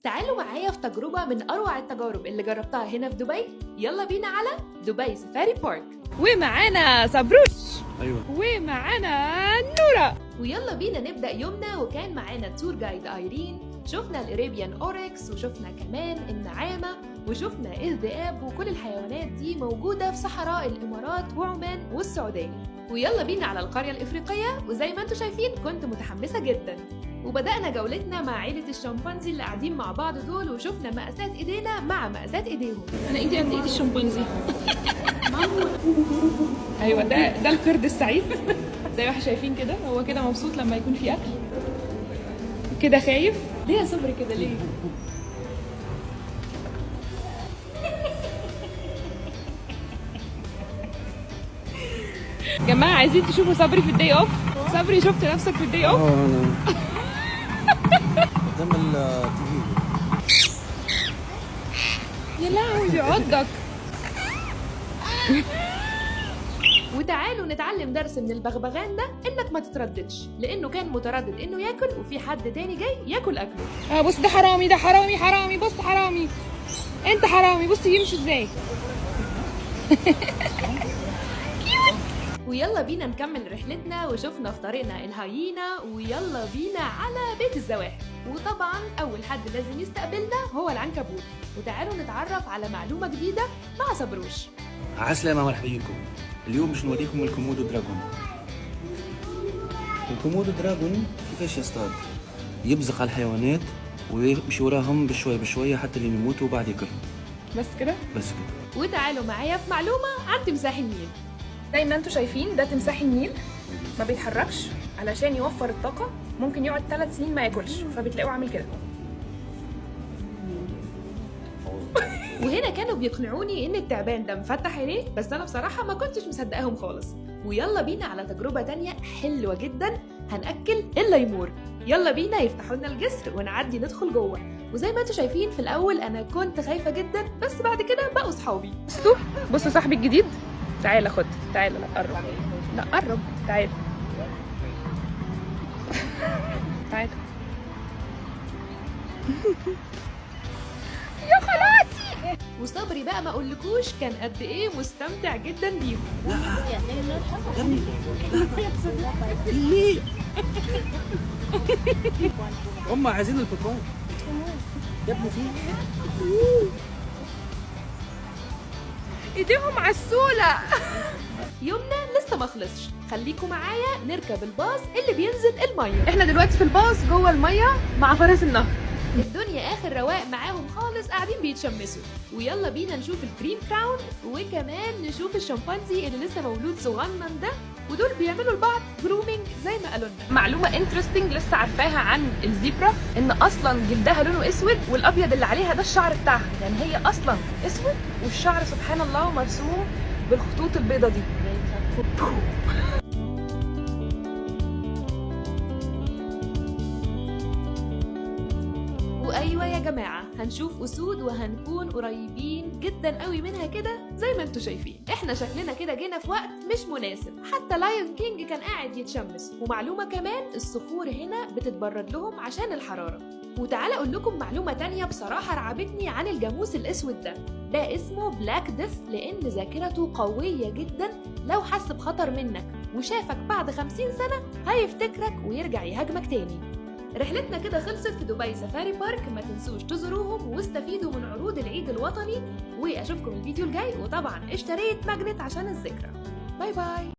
تعالوا معايا في تجربة من أروع التجارب اللي جربتها هنا في دبي. يلا بينا على دبي سفاري بارك. ومعانا صبروش. ايوه. ومعانا نورة. ويلا بينا نبدأ يومنا، وكان معانا تور جايد ايرين. شفنا الاريبيان اوركس، وشفنا كمان النعامة، وشفنا الذئاب، وكل الحيوانات دي موجودة في صحراء الامارات وعمان والسعودية. ويلا بينا على القرية الافريقية، وزي ما انتم شايفين كنت متحمسة جدا. وبدأنا جولتنا مع عيلة الشمبانزي اللي قاعدين مع بعض دول، وشفنا مقاسات ايدينا مع مقاسات ايديهم. انا ايدي قد ايد الشمبانزي. ايوه، ده القرد السعيد. زي ما احنا شايفين كده، هو كده مبسوط لما يكون في اكل، كده خايف. ليه يا صبري كده ليه؟ جماعة عايزين تشوفوا صبري في الداي اوف؟ صبري شفت نفسك في الداي اوف؟ انا قدام التي في. يا لهوي بيعضك. وتعالوا نتعلم درس من البغبغان ده، انك ما تترددش، لانه كان متردد انه ياكل وفي حد تاني جاي ياكل اكله. بص ده حرامي، ده حرامي حرامي، بص حرامي، انت حرامي، بص يمشي ازاي. ويلا بينا نكمل رحلتنا، وشفنا في طريقنا الهايينا، ويلا بينا على بيت الزواحف. وطبعا اول حد لازم يستقبلنا هو العنكبوت. وتعالوا نتعرف على معلومة جديدة مع صبروش. عسلامة، مرحبا بكم. اليوم باش نوريكم الكومودو دراجون. الكومودو دراجون كيفاش يصطاد؟ يبزق على الحيوانات ويمشي وراهم بشوية بشوية حتى اللي يموتوا وبعد يكرهوا. بس كده. وتعالوا معايا في معلومة عن تمساح النيل. زي ما انتم شايفين ده تمساح النيل، ما بيتحركش علشان يوفر الطاقة. ممكن يقعد 3 سنين ما ياكلش، فبتلاقوه عامل كده. وهنا كانوا بيقنعوني ان التعبان ده مفتح عينيه، بس انا بصراحة ما كنتش مصدقاهم خالص. ويلا بينا على تجربة تانية حلوة جدا، هنأكل الليمور. يلا بينا يفتحوا لنا الجسر ونعدي ندخل جوه. وزي ما انتم شايفين في الاول انا كنت خايفة جدا، بس بعد كده بقوا صحابي. بصوا صاحبي الجديد. تعالى خد، تعالى، لا قرب، لا قرب، تعالى. تعالى. يا خلاصي. وصبري بقى ما اقولكوش كان قد ايه مستمتع جدا بيهم. ليه؟ هم عايزين البطرون يا ابني. فيه ايديهم عسولة. يومنا لسه ما خلصش، خليكم معايا نركب الباص اللي بينزل الميه. احنا دلوقتي في الباص جوه المية مع فرس النهر. الدنيا اخر رواق معاهم خالص، قاعدين بيتشمسوا. ويلا بينا نشوف الكريم كراون، وكمان نشوف الشمبانزي اللي لسه مولود صغنن ده، ودول بيعملوا لبعض جرومينج زي ما قالوا لنا. معلومة انترستنج لسه عارفاها عن الزيبرا، ان اصلا جلدها لونه اسود، والابيض اللي عليها ده الشعر بتاعها. يعني هي اصلا اسود، والشعر سبحان الله مرسوم بالخطوط البيضة دي. وايوه يا جماعه، هنشوف اسود وهنكون قريبين جدا قوي منها كده زي ما انتم شايفين. احنا شكلنا كده جينا في وقت مش مناسب، حتى لايون كينج كان قاعد يتشمس. ومعلومه كمان، الصخور هنا بتتبرد لهم عشان الحراره. وتعالى اقول لكم معلومه تانية بصراحه رعبتني عن الجاموس الاسود ده اسمه بلاك ديث، لان ذاكرته قويه جدا. لو حس بخطر منك وشافك بعد 50 سنه هيفتكرك ويرجع يهاجمك تاني. رحلتنا كده خلصت في دبي سفاري بارك. ما تنسوش تزوروهم واستفيدوا من عروض العيد الوطني، واشوفكم الفيديو الجاي. وطبعا اشتريت ماجنت عشان الذكرى. باي باي.